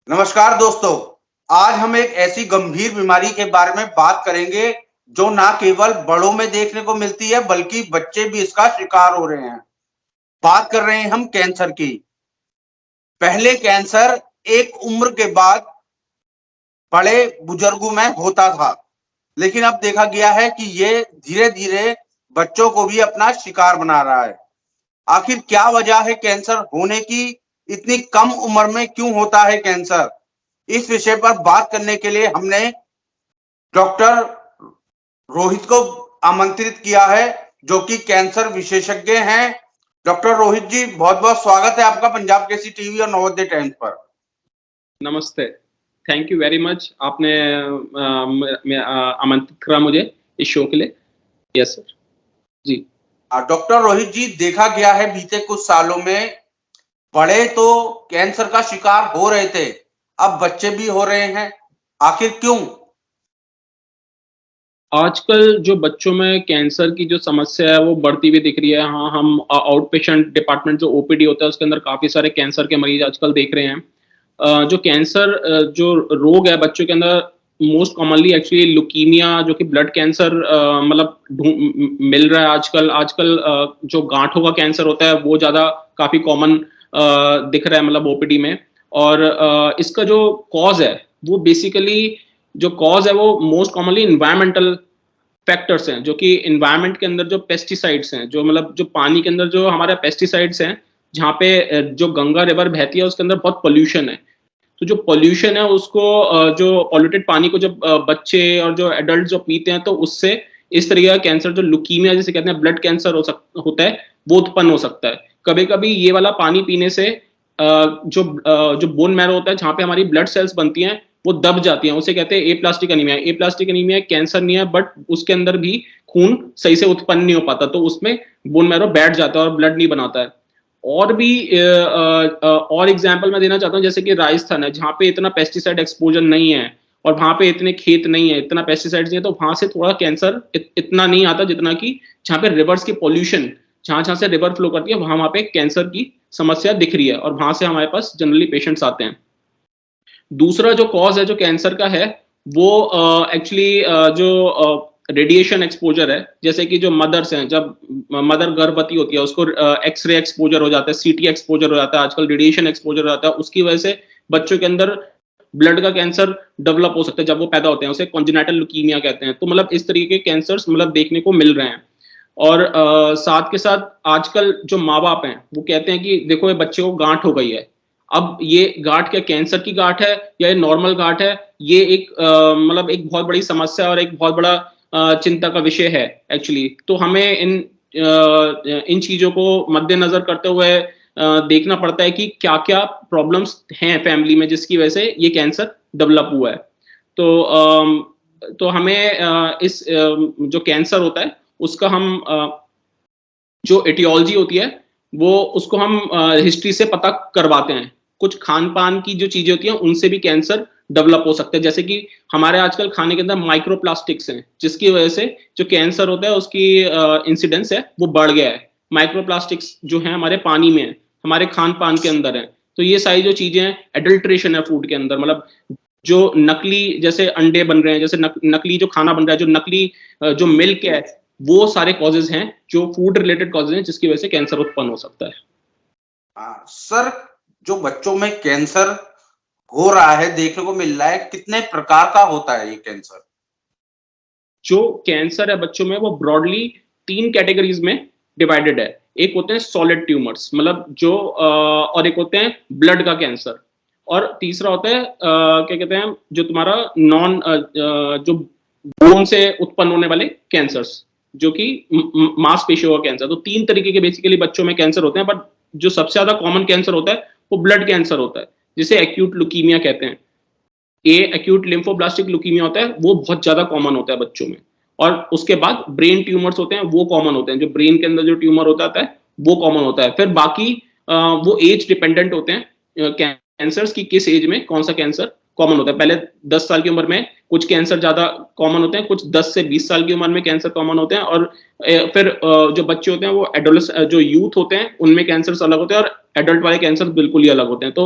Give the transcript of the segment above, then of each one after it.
नमस्कार दोस्तों। आज हम एक ऐसी गंभीर बीमारी के बारे में बात करेंगे जो ना केवल बड़ों में देखने को मिलती है बल्कि बच्चे भी इसका शिकार हो रहे हैं। बात कर रहे हैं हम कैंसर की। पहले कैंसर एक उम्र के बाद बड़े बुजुर्गों में होता था, लेकिन अब देखा गया है कि ये धीरे-धीरे बच्चों को भी अपना शिकार बना रहा है। आखिर क्या वजह है कैंसर होने की? इतनी कम उम्र में क्यों होता है कैंसर? इस विषय पर बात करने के लिए हमने डॉक्टर रोहित को आमंत्रित किया है, जो कि कैंसर विशेषज्ञ हैं। डॉक्टर रोहित जी, बहुत-बहुत स्वागत है आपका पंजाब केसरी टीवी और नवोदय टाइम्स पर। नमस्ते, थैंक यू वेरी मच। आपने आमंत्रित करा मुझे इस शो के लिए। Yes sir. जी। डॉक्टर रोहित जी, देखा गया है बीते कुछ सालों में बड़े तो कैंसर का शिकार हो रहे थे, अब बच्चे भी हो रहे हैं। आखिर क्यों? आजकल जो बच्चों में कैंसर की जो समस्या है वो बढ़ती हुई दिख रही है। हाँ, हम आउट पेशेंट डिपार्टमेंट जो ओपीडी होता है उसके अंदर काफ़ी सारे कैंसर के मरीज आजकल देख रहे हैं। जो कैंसर जो रोग है बच्चों के अंदर मोस्ट कॉमनली एक्चुअली ल्यूकीमिया जो कि ब्लड कैंसर मतलब मिल रहा है आजकल। आजकल जो गांठों का कैंसर होता है वो ज़्यादा काफ़ी कॉमन दिख रहा है मतलब ओपीडी में। और इसका जो कॉज है वो बेसिकली जो कॉज है वो मोस्ट कॉमनली इन्वायरमेंटल फैक्टर्स हैं, जो कि इन्वायरमेंट के अंदर जो पेस्टिसाइड्स हैं, जो मतलब जो पानी के अंदर जो हमारे पेस्टिसाइड्स हैं, जहाँ पे जो गंगा रिवर बहती है उसके अंदर बहुत पोल्यूशन है। तो जो पोल्यूशन है उसको जो पॉल्यूटेड पानी को जब बच्चे और जो एडल्ट जो पीते हैं तो उससे इस तरह का कैंसर जो ल्यूकीमिया जिसे कहते हैं ब्लड कैंसर होता है वो उत्पन्न हो सकता है। कभी कभी ये वाला पानी पीने से जो बोन मैरो होता है जहाँ पे हमारी ब्लड सेल्स बनती हैं वो दब जाती हैं, उसे कहते हैं aplastic anaemia. Aplastic anaemia cancer नहीं है बट उसके अंदर भी खून सही से उत्पन्न नहीं हो पाता, तो उसमें बोन मैरो बैठ जाता है और ब्लड नहीं बनाता है। और भी और एग्जांपल मैं देना चाहता हूँ, जैसे कि राजस्थान है जहाँ पे इतना पेस्टिसाइड एक्सपोजर नहीं है और वहां पे इतने खेत नहीं है, इतना पेस्टिसाइड नहीं है, तो वहां से थोड़ा कैंसर इतना नहीं आता जितना कि जहाँ पे रिवर्स की पॉल्यूशन, जहां जहां से रिवर फ्लो करती है वहां पे कैंसर की समस्या दिख रही है और वहां से हमारे पास जनरली पेशेंट्स आते हैं। दूसरा जो कॉज है जो कैंसर का है वो एक्चुअली जो रेडिएशन एक्सपोजर है, जैसे कि जो मदर्स हैं जब मदर गर्भवती होती है उसको एक्सरे एक्सपोजर हो जाता है, सीटी एक्सपोजर हो जाता है, आजकल रेडिएशन एक्सपोजर हो जाता है, उसकी वजह से बच्चों के अंदर ब्लड का कैंसर डेवलप हो सकता है जब वो पैदा होते हैं, उसे कॉन्जेनिटल ल्यूकीमिया कहते हैं। तो मतलब इस तरीके के कैंसर्स मतलब देखने को मिल रहे हैं। और साथ के साथ आजकल जो माँ बाप हैं वो कहते हैं कि देखो ये बच्चे को गांठ हो गई है। अब ये गांठ क्या कैंसर की गांठ है या ये नॉर्मल गांठ है, ये एक मतलब एक बहुत बड़ी समस्या और एक बहुत बड़ा चिंता का विषय है एक्चुअली। तो हमें इन चीजों को मद्देनजर करते हुए देखना पड़ता है कि क्या क्या प्रॉब्लम्स हैं फैमिली में जिसकी वजह से ये कैंसर डेवलप हुआ है। तो हमें इस जो कैंसर होता है उसका हम जो एटियोलॉजी होती है वो उसको हम हिस्ट्री से पता करवाते हैं। कुछ खान पान की जो चीजें होती हैं उनसे भी कैंसर डेवलप हो सकते हैं, जैसे कि हमारे आजकल खाने के अंदर माइक्रोप्लास्टिक्स हैं जिसकी वजह से जो कैंसर होता है उसकी इंसिडेंस है वो बढ़ गया है। माइक्रोप्लास्टिक्स जो है हमारे पानी में है, हमारे खान पान के अंदर है। तो ये सारी जो चीजें हैं, एडल्ट्रेशन है फूड के अंदर, मतलब जो नकली जैसे अंडे बन रहे हैं, जैसे नकली जो खाना बन रहा है, जो नकली जो मिल्क है, वो सारे कॉजेज हैं जो फूड रिलेटेड कॉजेज हैं जिसकी वजह से कैंसर उत्पन्न हो सकता है। सर, जो बच्चों में कैंसर हो रहा है देखने को मिल रहा है, कितने प्रकार का होता है ये कैंसर? जो कैंसर है बच्चों में वो ब्रॉडली 3 कैटेगरीज में डिवाइडेड है। एक होते हैं सॉलिड ट्यूमर्स, मतलब जो और एक होते हैं ब्लड का कैंसर, और तीसरा होता है क्या कहते हैं जो तुम्हारा नॉन जो बोन से उत्पन्न होने वाले कैंसर्स, जो कि मांसपेशियों का कैंसर। तो 3 तरीके के बेसिकली बच्चों में कैंसर होते हैं, बट जो सबसे ज्यादा कॉमन कैंसर होता है वो ब्लड कैंसर होता है, जिसे एक्यूट ल्यूकीमिया कहते हैं। एक्यूट लिम्फोब्लास्टिक ल्यूकीमिया होता है वो बहुत ज्यादा कॉमन होता है बच्चों में। और उसके बाद ब्रेन ट्यूमर्स होते हैं वो कॉमन होते हैं, जो ब्रेन के अंदर जो ट्यूमर होता है वो कॉमन होता है। फिर बाकी वो एज डिपेंडेंट होते हैं कैंसर्स की, किस एज में कौन सा कैंसर कॉमन होता है। पहले 10 साल की उम्र में कुछ कैंसर ज्यादा कॉमन होते हैं, कुछ 10 से 20 साल की उम्र में कैंसर कॉमन होते हैं, और फिर जो बच्चे होते हैं वो एडोलेसेंट जो यूथ होते हैं उनमें कैंसर अलग होते हैं, और एडल्ट वाले कैंसर बिल्कुल ही अलग होते हैं। तो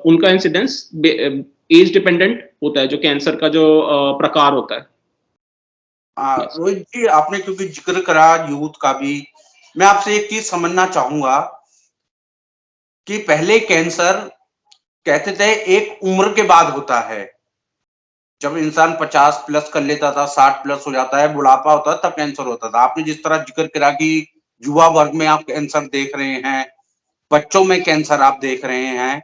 उनका इंसिडेंस एज डिपेंडेंट होता है, जो कैंसर का जो प्रकार होता है। रोहित जी, आपने क्योंकि जिक्र करा यूथ का भी, मैं आपसे एक चीज समझना चाहूंगा कि पहले कैंसर कहते थे एक उम्र के बाद होता है, जब इंसान 50 प्लस कर लेता था, 60 प्लस हो जाता है, बुढ़ापा होता है, तब कैंसर होता था। आपने जिस तरह जिक्र करा कि युवा वर्ग में आप कैंसर देख रहे हैं, बच्चों में कैंसर आप देख रहे हैं,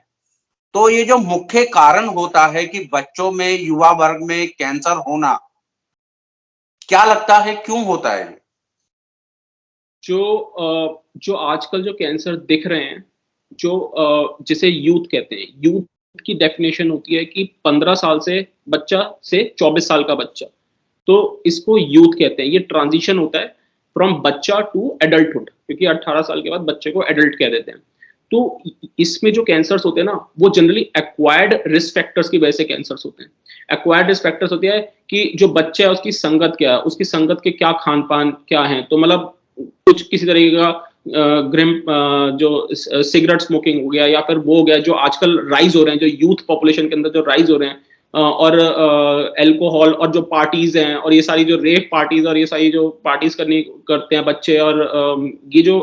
तो ये जो मुख्य कारण होता है कि बच्चों में, युवा वर्ग में कैंसर होना, क्या लगता है क्यों होता है? जो आजकल जो कैंसर दिख रहे हैं, जिसे यूथ कहते हैं, यूथ की डेफिनेशन होती है कि 15 साल से बच्चा से 24 साल का बच्चा, तो इसको यूथ कहते हैं। ये ट्रांजिशन होता है फ्रॉम बच्चा टू एडल्टहुड, क्योंकि 18 साल के बाद बच्चे को एडल्ट कह देते हैं। तो इसमें जो कैंसर्स होते हैं ना, वो जनरली एक्वायर्ड रिस्क फैक्टर्स की वजह से कैंसर्स होते हैं। एक्वायर्ड रिस्क फैक्टर्स होते हैं कि जो बच्चा है उसकी संगत क्या है, उसकी संगत के क्या खान पान क्या है, तो मतलब कुछ किसी तरीके का ग्रिम जो सिगरेट स्मोकिंग हो गया, या फिर वो हो गया जो आजकल राइज हो रहे हैं, जो यूथ पॉपुलेशन के अंदर जो राइज हो रहे हैं, और अल्कोहल और जो पार्टीज हैं, और ये सारी जो रेव पार्टीज और ये सारी जो पार्टीज करते हैं बच्चे, और ये जो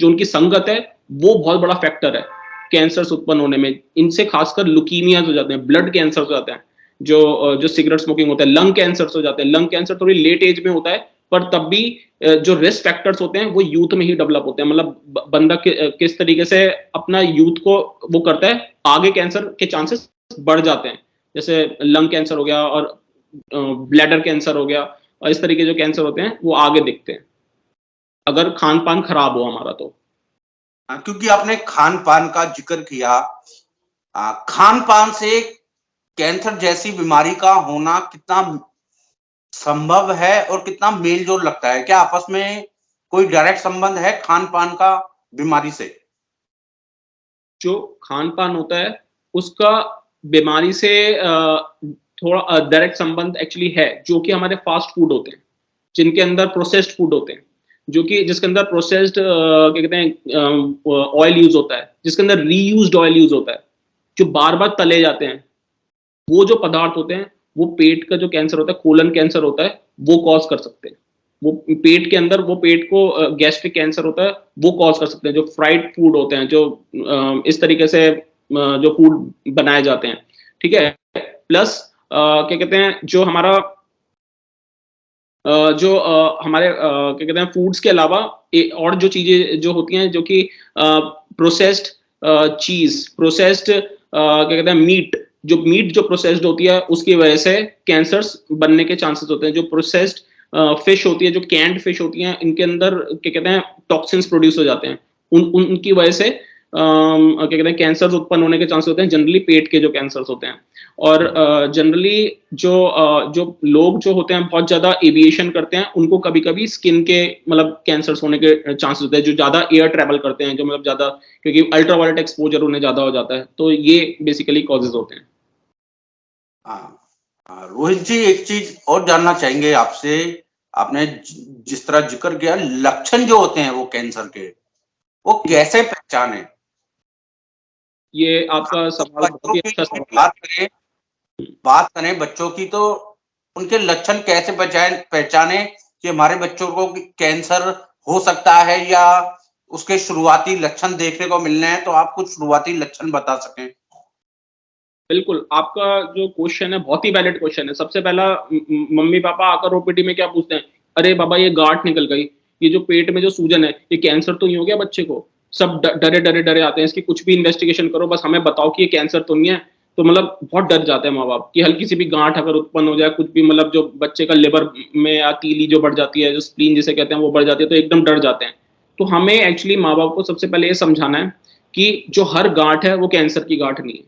उनकी संगत है, वो बहुत बड़ा फैक्टर है कैंसर्स उत्पन्न होने में। इनसे खासकर लुकीमियाज हो जाते हैं, ब्लड कैंसर हो जाते हैं, जो सिगरेट स्मोकिंग होता है, लंग कैंसर हो जाते हैं। लंग कैंसर थोड़ी लेट एज में होता है, पर तब भी जो रिस्क फैक्टर्स होते हैं वो यूथ में ही डेवलप होते हैं। मतलब बंदा किस तरीके से अपना यूथ को वो करता है, आगे कैंसर के चांसेस बढ़ जाते हैं। जैसे लंग कैंसर हो गया, और ब्लैडर कैंसर हो गया, और इस तरीके जो कैंसर होते हैं वो आगे दिखते हैं अगर खान पान खराब हो हमारा तो। क्योंकि आपने खान पान का जिक्र किया, खान पान से कैंसर जैसी बीमारी का होना कितना संभव है और कितना मेल जोल लगता है? क्या आपस में कोई डायरेक्ट संबंध है खान पान का बीमारी से? जो खान पान होता है उसका बीमारी से थोड़ा डायरेक्ट संबंध एक्चुअली है, जो कि हमारे फास्ट फूड होते हैं, जिनके अंदर प्रोसेस्ड फूड होते हैं, जिसके अंदर प्रोसेस्ड क्या कहते हैं ऑयल यूज होता है, जिसके अंदर रीयूज्ड ऑयल यूज होता है, जो बार बार तले जाते हैं, वो जो पदार्थ होते हैं वो पेट का जो कैंसर होता है, कोलन कैंसर होता है, वो कॉज कर सकते हैं। वो पेट के अंदर, वो पेट को गैस्ट्रिक कैंसर होता है, वो कॉज कर सकते हैं। जो फ्राइड फूड होते हैं, जो इस तरीके से जो फूड बनाए जाते हैं, ठीक है। प्लस क्या कहते हैं, जो हमारा हमारे क्या कहते हैं फूड्स के अलावा और जो चीजें जो होती हैं, जो कि प्रोसेस्ड चीज, प्रोसेस्ड क्या कहते हैं मीट जो प्रोसेस्ड होती है, उसकी वजह से कैंसर्स बनने के चांसेस होते हैं। जो प्रोसेस्ड फिश होती है, जो कैंड फिश होती हैं, इनके अंदर क्या कहते हैं टॉक्सिन्स प्रोड्यूस हो जाते हैं, उनकी वजह से क्या कहते हैं कैंसर्स उत्पन्न होने के चांसेस होते हैं, जनरली पेट के जो कैंसर्स होते हैं। और जनरली जो लोग जो होते हैं बहुत ज्यादा एविएशन करते हैं, उनको कभी कभी स्किन के मतलब कैंसर्स होने के चांसेस होते हैं, जो ज्यादा एयर ट्रेवल करते हैं, जो मतलब ज्यादा, क्योंकि अल्ट्रावायलेट एक्सपोजर उन्हें ज्यादा हो जाता है, तो ये बेसिकली कॉजेज होते हैं। रोहित जी, एक चीज और जानना चाहेंगे आपसे। आपने जिस तरह जिक्र किया, लक्षण जो होते हैं वो कैंसर के, वो कैसे पहचाने? ये आपका सवाल बहुत ही अच्छा सवाल है। बात करें बच्चों की, तो उनके लक्षण कैसे पहचाने कि हमारे बच्चों को कैंसर हो सकता है, या उसके शुरुआती लक्षण देखने को मिलने हैं, तो आप कुछ शुरुआती लक्षण बता सकें? बिल्कुल, आपका जो क्वेश्चन है बहुत ही वैलिड क्वेश्चन है। सबसे पहला, मम्मी पापा आकर ओपीडी में क्या पूछते हैं, अरे बाबा ये गांठ निकल गई, ये जो पेट में जो सूजन है, ये कैंसर तो नहीं हो गया बच्चे को? सब डरे डरे डरे आते हैं, इसकी कुछ भी इन्वेस्टिगेशन करो, बस हमें बताओ कि ये कैंसर तो नहीं है। तो मतलब बहुत डर जाते हैं माँ बाप कि हल्की सी भी गांठ अगर उत्पन्न हो जाए, कुछ भी, मतलब जो बच्चे का लिवर में या तीली जो बढ़ जाती है, जो स्प्लीन जिसे कहते हैं, वो बढ़ जाती है, तो एकदम डर जाते हैं। तो हमें एक्चुअली माँ बाप को सबसे पहले ये समझाना है कि जो हर गांठ है वो कैंसर की गांठ नहीं है।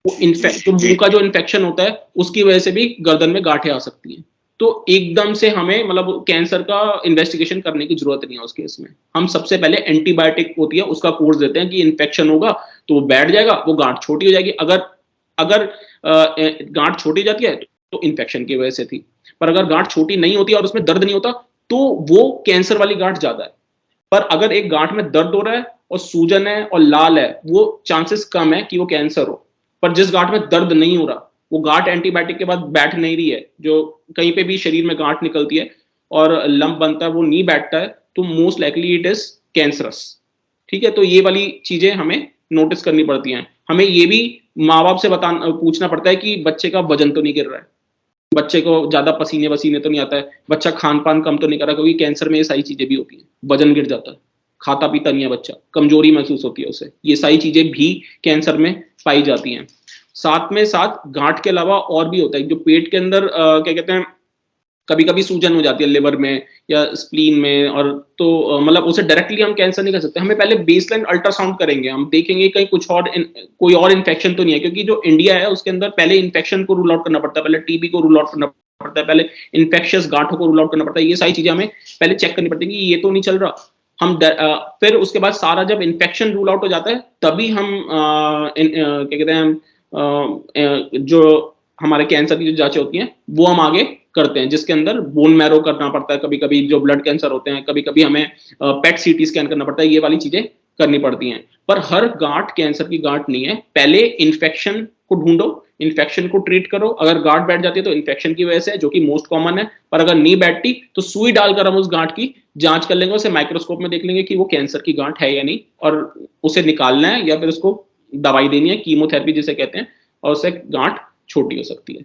वो जो मुंह का जो इन्फेक्शन होता है उसकी वजह से भी गर्दन में गांठें आ सकती हैं। तो एकदम से हमें मतलब कैंसर का इन्वेस्टिगेशन करने की जरूरत नहीं है उस केस में। हम सबसे पहले एंटीबायोटिक होती है उसका कोर्स देते हैं कि इन्फेक्शन होगा तो वो बैठ जाएगा, वो गांठ छोटी हो जाएगी। अगर अगर गांठ छोटी जाती है तो इन्फेक्शन की वजह से थी, पर अगर गांठ छोटी नहीं होती और उसमें दर्द नहीं होता तो वो कैंसर वाली गांठ ज्यादा है। पर अगर एक गांठ में दर्द हो रहा है और सूजन है और लाल है, वो चांसेस कम है कि वो कैंसर हो। पर जिस गांठ में दर्द नहीं हो रहा, वो गांठ एंटीबायोटिक के बाद बैठ नहीं रही है, जो कहीं पे भी शरीर में गांठ निकलती है और लंप बनता है, वो नहीं बैठता है, तो most likely it is cancerous. ठीक है, तो ये वाली चीजें हमें नोटिस करनी पड़ती हैं। हमें ये भी माँ बाप से पूछना पड़ता है कि बच्चे का वजन तो नहीं गिर रहा है, बच्चे को ज्यादा पसीने वसीने तो नहीं आता है, बच्चा खान पान कम तो नहीं कर रहा, क्योंकि कैंसर में ये सारी चीजें भी होती हैं। वजन गिर जाता है, खाता पीता नहीं है बच्चा, कमजोरी महसूस होती है उसे, ये सारी चीजें भी कैंसर में पाई जाती हैं। साथ में साथ गांठ के अलावा और भी होता है, जो पेट के अंदर क्या कहते हैं, कभी कभी सूजन हो जाती है लिवर में या स्प्लीन में, और तो मतलब उसे डायरेक्टली हम कैंसर नहीं कर सकते। हमें पहले बेसलाइन अल्ट्रासाउंड करेंगे, हम देखेंगे कहीं कुछ और कोई और इन्फेक्शन तो नहीं है, क्योंकि जो इंडिया है उसके अंदर पहले इन्फेक्शन को रूल आउट करना पड़ता है, पहले टीबी को रूल आउट करना पड़ता है, पहले इन्फेक्शियस गांठों को रूल आउट करना पड़ता है। ये सारी चीजें हमें पहले चेक करनी पड़ती है कि ये तो नहीं चल रहा। हम फिर उसके बाद सारा जब इन्फेक्शन रूल आउट हो जाता है, तभी हम क्या कहते हैं, जो हमारे कैंसर की जो जांचें होती हैं वो हम आगे करते हैं, जिसके अंदर बोन मैरो करना पड़ता है, कभी कभी जो ब्लड कैंसर होते हैं, कभी कभी हमें पेट सीटी स्कैन करना पड़ता है, ये वाली चीजें करनी पड़ती हैं। पर हर गांठ कैंसर की गांठ नहीं है। पहले इन्फेक्शन को ढूंढो, इन्फेक्शन को ट्रीट करो। अगर गांठ बैठ जाती है तो इन्फेक्शन की वजह से, जो कि मोस्ट कॉमन है, पर अगर नहीं बैठती तो सुई डालकर हम उस गांठ की जांच कर लेंगे, उसे माइक्रोस्कोप में देख लेंगे कि वो कैंसर की गांठ है या नहीं, और उसे निकालना है या फिर उसको दवाई देनी है, कीमोथेरेपी जिसे कहते हैं, और उससे गांठ छोटी हो सकती है।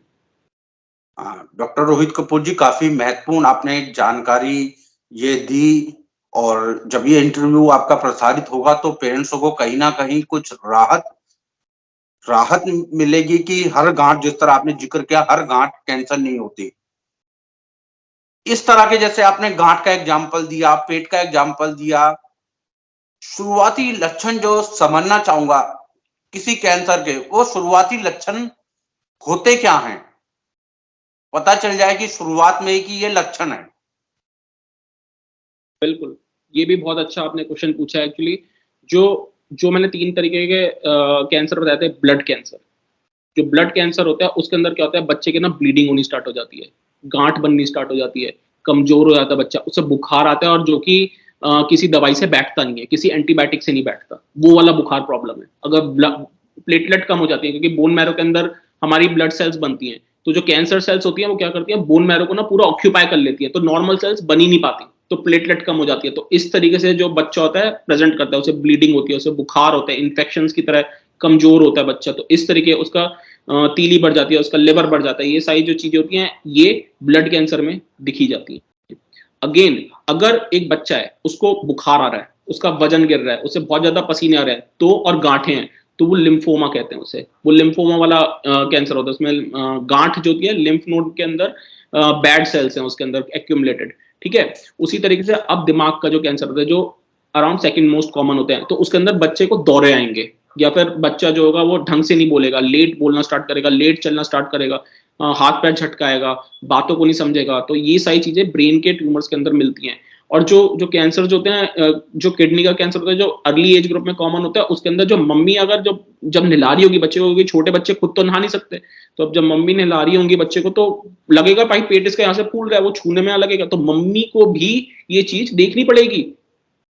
डॉक्टर रोहित कपूर जी, काफी महत्वपूर्ण आपने जानकारी ये दी, और जब ये इंटरव्यू आपका प्रसारित होगा तो पेरेंट्सों को कहीं ना कहीं कुछ राहत मिलेगी कि हर गांठ, जिस तरह आपने जिक्र किया, हर गांठ कैंसर नहीं होती। इस तरह के, जैसे आपने गांठ का एग्जाम्पल दिया, पेट का एग्जाम्पल दिया, शुरुआती लक्षण जो समझना चाहूंगा किसी कैंसर के, वो शुरुआती लक्षण होते क्या हैं, पता चल जाए कि शुरुआत में ही कि ये लक्षण है। बिल्कुल, ये भी बहुत अच्छा आपने क्वेश्चन पूछा है। एक्चुअली जो जो मैंने 3 तरीके के कैंसर बताए थे, ब्लड कैंसर, जो ब्लड कैंसर होता है उसके अंदर क्या होता है, बच्चे के ना ब्लीडिंग होनी स्टार्ट हो जाती है, गांठ बननी स्टार्ट हो जाती है, कमजोर हो जाता है बच्चा, उससे बुखार आता है, और जो कि किसी दवाई से बैठता नहीं है, किसी एंटीबायोटिक से नहीं बैठता, वो वाला बुखार प्रॉब्लम है। अगर प्लेटलेट कम हो जाती है, क्योंकि बोन मैरो के अंदर हमारी ब्लड सेल्स बनती हैं, तो जो कैंसर सेल्स होती हैं वो क्या करती हैं, बोन मैरो को ना पूरा ऑक्यूपाई कर लेती है, तो नॉर्मल सेल्स बन ही नहीं पाती, तो प्लेटलेट कम हो जाती है। तो इस तरीके से जो बच्चा होता है प्रेजेंट करता है, उसे ब्लीडिंग होती है, उसे बुखार होता है, इन्फेक्शन की तरह कमजोर होता है बच्चा, तो इस तरीके उसका तीली बढ़ जाती है, उसका लिवर बढ़ जाता है, ये सारी जो चीजें होती हैं ये ब्लड कैंसर में दिखी जाती है। अगेन, अगर एक बच्चा है, उसको बुखार आ रहा है, उसका वजन गिर रहा है, उसे बहुत ज्यादा पसीने आ रहे हैं, तो और गांठें हैं, तो वो लिम्फोमा कहते हैं उसे, वो लिम्फोमा वाला कैंसर होता है। उसमें गांठ जो होती है लिम्फ नोड के अंदर, बैड सेल्स हैं उसके अंदर एक्यूमुलेटेड। ठीक है, उसी तरीके से अब दिमाग का जो कैंसर होता है, जो अराउंड सेकंड मोस्ट कॉमन होते हैं, तो उसके अंदर बच्चे को दौरे आएंगे, या फिर बच्चा जो होगा वो ढंग से नहीं बोलेगा, लेट बोलना स्टार्ट करेगा, लेट चलना स्टार्ट करेगा, हाथ पैर झटकाएगा, बातों को नहीं समझेगा। तो ये सारी चीजें ब्रेन के ट्यूमर्स के अंदर मिलती हैं। और जो जो कैंसर जो होते हैं, जो किडनी का कैंसर होता है, जो अर्ली एज ग्रुप में कॉमन होता है, उसके अंदर जो मम्मी अगर जो जब नहला रही होगी बच्चे को, क्योंकि छोटे बच्चे खुद तो नहा नहीं सकते, तो अब जब मम्मी नहला रही होंगी बच्चे को, तो लगेगा भाई पेट इसका यहाँ से फूल रहा है, वो छूने में लगेगा, तो मम्मी को भी ये चीज देखनी पड़ेगी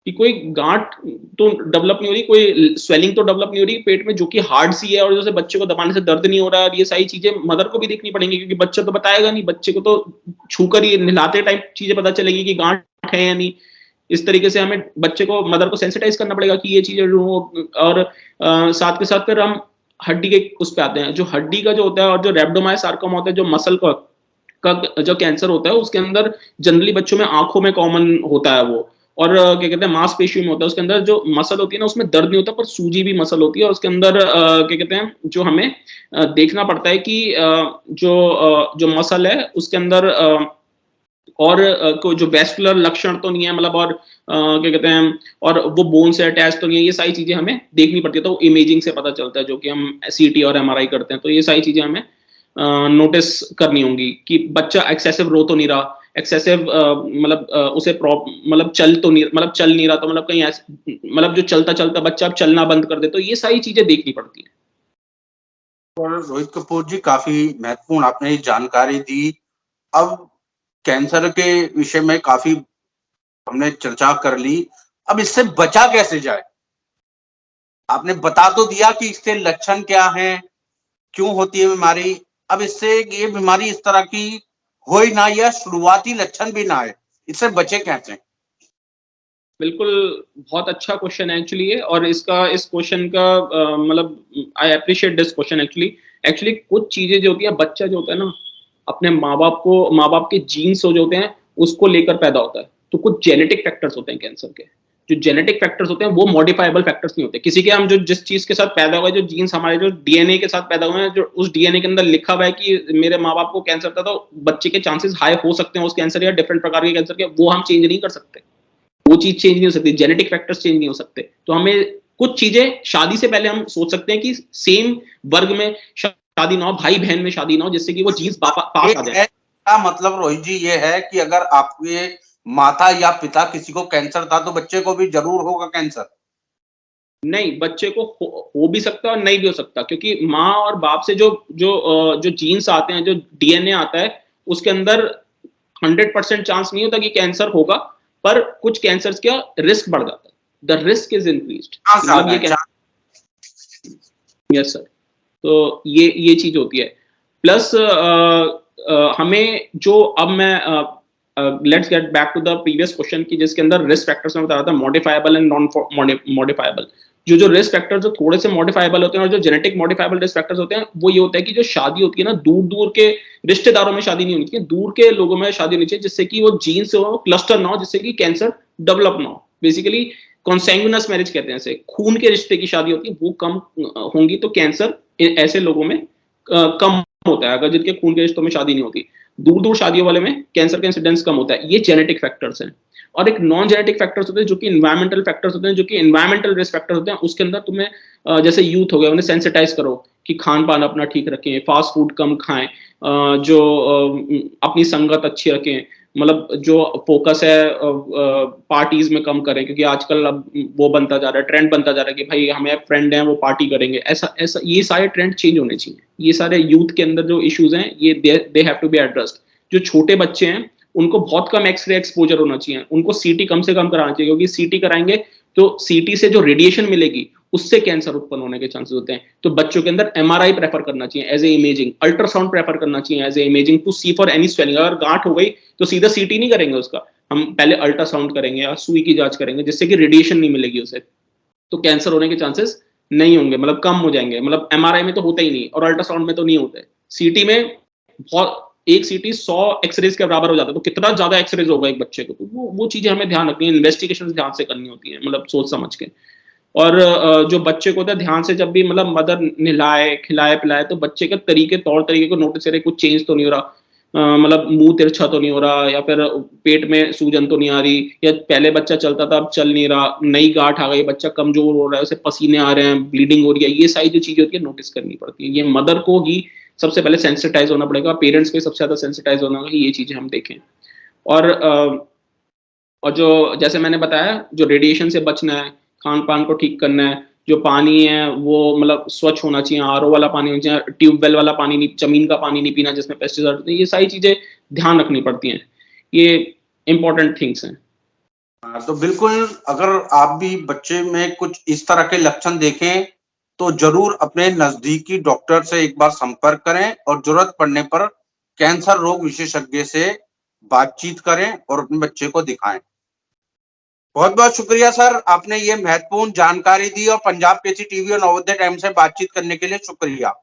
कि कोई गांठ तो डेवलप नहीं हो रही, कोई स्वेलिंग तो डेवलप नहीं हो रही पेट में, जो कि हार्ड सी है, और जैसे बच्चे को दबाने से दर्द नहीं हो रहा है। ये सारी चीजें मदर को भी देखनी पड़ेंगी, क्योंकि बच्चा तो बताएगा नहीं, बच्चे को तो छूकर ही नहलाते टाइम चीजें पता चलेगी कि गांठ है या नहीं। इस तरीके से हमें बच्चे को, मदर को सेंसिटाइज करना पड़ेगा कि ये चीजें। और साथ के साथ फिर हम हड्डी के उस पे आते हैं, जो हड्डी का जो होता है, और जो रेब्डोमायोसार्कोमा होता है, जो मसल का जो कैंसर होता है, उसके अंदर जनरली बच्चों में आंखों में कॉमन होता है वो, और क्या कहते हैं मांसपेशियों में होता है। उसके अंदर जो मसल होती है ना, उसमें दर्द नहीं होता, पर सूजी भी मसल होती है, और उसके अंदर क्या कहते हैं, जो हमें देखना पड़ता है कि जो मसल है उसके अंदर और कोई जो वेस्कुलर लक्षण तो नहीं है, मतलब, और क्या कहते हैं, और वो बोन से अटैच तो नहीं है, ये सारी चीजें हमें देखनी पड़ती है। तो इमेजिंग से पता चलता है, जो कि हम सीटी और एमआरआई करते हैं, तो ये सारी चीजें हमें नोटिस करनी होंगी कि बच्चा एक्सेसिव रो तो नहीं रहा, एक्सेसिव मतलब उसे मतलब चल तो नहीं, मतलब चल नहीं रहा, तो मतलब कहीं ऐसे, मतलब जो चलता चलता बच्चा अब चलना बंद कर दे, तो ये सारी चीजें देखनी पड़ती है। और रोहित कपूर जी, काफी महत्वपूर्ण आपने जानकारी दी। अब कैंसर के विषय में काफी हमने चर्चा कर ली, अब इससे बचा कैसे जाए, आपने बता तो दिया कि इसके लक्षण क्या हैं, क्यों होती है बीमारी। अब इससे ये बीमारी इस तरह की हो ही ना, या शुरुआती लक्षण भी ना आए, इससे बचे कैसे? बिल्कुल, बहुत अच्छा क्वेश्चन है एक्चुअली ये। और इस क्वेश्चन का मतलब I appreciate this question actually. Actually कुछ चीजें जो होती है, बच्चा जो होता है ना, अपने माँ बाप के जीन्स जो होते हैं उसको लेकर पैदा होता है। तो कुछ जेनेटिक फैक्टर्स होते हैं कैंसर के। जो जेनेटिक फैक्टर्स होते हैं वो मॉडिफाइबल फैक्टर्स नहीं होते किसी के। हम जो जिस चीज के साथ पैदा हुए, जो जीन्स हमारे जो डीएनए के साथ पैदा हुए हैं, जो उस डीएनए के अंदर लिखा हुआ है कि मेरे माँ बाप को कैंसर था, तो बच्चे के चांसेस हाई हो सकते हैं उस कैंसर या डिफरेंट प्रकार के कैंसर के, वो हम चेंज नहीं कर सकते। वो चीज चेंज नहीं हो सकती, जेनेटिक फैक्टर्स चेंज नहीं हो सकते। तो हमें कुछ चीजें शादी से पहले हम सोच सकते हैं कि सेम वर्ग में शादी ना हो, भाई बहन में शादी ना हो, जिससे कि वो जीन्स पास आ जाए। क्या मतलब रोहित जी ये है कि अगर आपके माता या पिता किसी को कैंसर था तो बच्चे को भी जरूर होगा कैंसर? नहीं, बच्चे को हो भी सकता है और नहीं भी हो सकता, क्योंकि माँ और बाप से जो जीन्स आते हैं, जो डीएनए आता है, उसके अंदर 100% चांस नहीं होता कि कैंसर होगा, पर कुछ कैंसर का रिस्क बढ़ जाता है। The risk is increased. मतलब ये यस सर। तो ये चीज होती है। प्लस हमें जो अब मैं let's get back to the previous question की, जिसके अंदर रिस्क फैक्टर्स में बता रहा था मॉडिफाइबल एंड नॉन मॉडिफाइबल। जो रिस्क फैक्टर्स जो थोड़े से मॉडिफाइबल होते हैं, और जो जेनेटिक मॉडिफाइबल रिस्क फैक्टर्स होते हैं, वो ये होता है कि जो शादी होती है ना, दूर दूर के रिश्तेदारों में शादी नहीं होनी चाहिए, दूर के लोगों में शादी होनी चाहिए, जिससे कि वो जीन से हो क्लस्टर ना हो, जिससे कि कैंसर डेवलप ना हो। बेसिकली कॉन्सैंग्यूनस मैरिज कहते हैं इसे, खून के रिश्ते की शादी होती है, वो कम होंगी तो कैंसर ऐसे लोगों में कम होता है, अगर जिनके खून के रिश्तों में शादी नहीं होती। दूर दूर शादियों वाले में कैंसर का इंसिडेंस कम होता है। ये जेनेटिक फैक्टर्स हैं। और एक नॉन जेनेटिक फैक्टर्स होते हैं, जो कि इन्वायरमेंटल फैक्टर्स होते हैं, जो कि इन्वायरमेंटल रिस्क फैक्टर्स होते हैं। उसके अंदर तुम्हें जैसे यूथ हो गया, उन्हें सेंसिटाइज करो कि खान पान अपना ठीक रखें, फास्ट फूड कम खाएं, जो अपनी संगत अच्छी रखें, मतलब जो फोकस है पार्टीज में कम करें, क्योंकि आजकल अब वो बनता जा रहा है, ट्रेंड बनता जा रहा है कि भाई हमें फ्रेंड हैं वो पार्टी करेंगे, ऐसा ऐसा। ये सारे ट्रेंड चेंज होने चाहिए। ये सारे यूथ के अंदर जो इश्यूज हैं, ये they have to be addressed. जो छोटे बच्चे हैं उनको बहुत कम एक्सरे एक्सपोजर होना चाहिए, उनको सीटी कम से कम कराना चाहिए, क्योंकि सीटी कराएंगे तो सीटी से जो रेडिएशन मिलेगी उससे कैंसर उत्पन्न होने के चांसेस होते हैं। तो बच्चों के अंदर एमआरआई प्रेफर करना चाहिए as a imaging, ultrasound prefer करना चाहिए as a imaging to see for any swelling. अगर गांठ हो गई तो सीधा सीटी नहीं करेंगे उसका, हम पहले अल्ट्रासाउंड करेंगे या सुई की जांच करेंगे, जिससे कि रेडिएशन नहीं मिलेगी उसे, तो कैंसर होने के चांसेस नहीं होंगे, मतलब कम हो जाएंगे। मतलब एमआरआई में तो होता ही नहीं, और अल्ट्रासाउंड में तो नहीं होते। सीटी में बहुत, एक सीटी 100 एक्सरेज के बराबर हो जाता है, तो कितना ज्यादा एक्सरेज होगा एक बच्चे को। तो वो चीजें हमें ध्यान रखनी है, इन्वेस्टिगेशन ध्यान से करनी होती है, मतलब सोच समझ के। और जो बच्चे को होता है, ध्यान से जब भी मतलब मदर नहलाए खिलाए पिलाए, तो बच्चे के तौर तरीके को नोटिस करें, कुछ चेंज तो नहीं हो रहा, मतलब मुंह तिरछा तो नहीं हो रहा, या फिर पेट में सूजन तो नहीं आ रही, या पहले बच्चा चलता था अब चल नहीं रहा, नई गांठ आ गई, बच्चा कमजोर हो रहा है, उसे पसीने आ रहे हैं, ब्लीडिंग हो रही है। ये सारी जो चीजें होती है नोटिस करनी पड़ती है। ये मदर को ही सबसे पहले सेंसिटाइज होना पड़ेगा, पेरेंट्स को सबसे ज्यादा सेंसिटाइज होना होगा, ये चीजें हम देखें। और जो जैसे मैंने बताया, जो रेडिएशन से बचना है, खान पान को ठीक करना है, जो पानी है वो मतलब स्वच्छ होना चाहिए, आरओ वाला पानी होना चाहिए, ट्यूबवेल वाला पानी नहीं, जमीन का पानी नहीं पीना जिसमें पेस्टिसाइड होते हैं। ये सारी चीजें ध्यान रखनी पड़ती हैं, ये इंपॉर्टेंट थिंग्स हैं। तो बिल्कुल, अगर आप भी बच्चे में कुछ इस तरह के लक्षण देखें तो जरूर अपने नजदीकी डॉक्टर से एक बार संपर्क करें, और जरूरत पड़ने पर कैंसर रोग विशेषज्ञ से बातचीत करें और अपने बच्चे को दिखाएं। बहुत बहुत शुक्रिया सर, आपने ये महत्वपूर्ण जानकारी दी, और पंजाब केसरी टीवी और नवोदय टाइम्स से बातचीत करने के लिए शुक्रिया।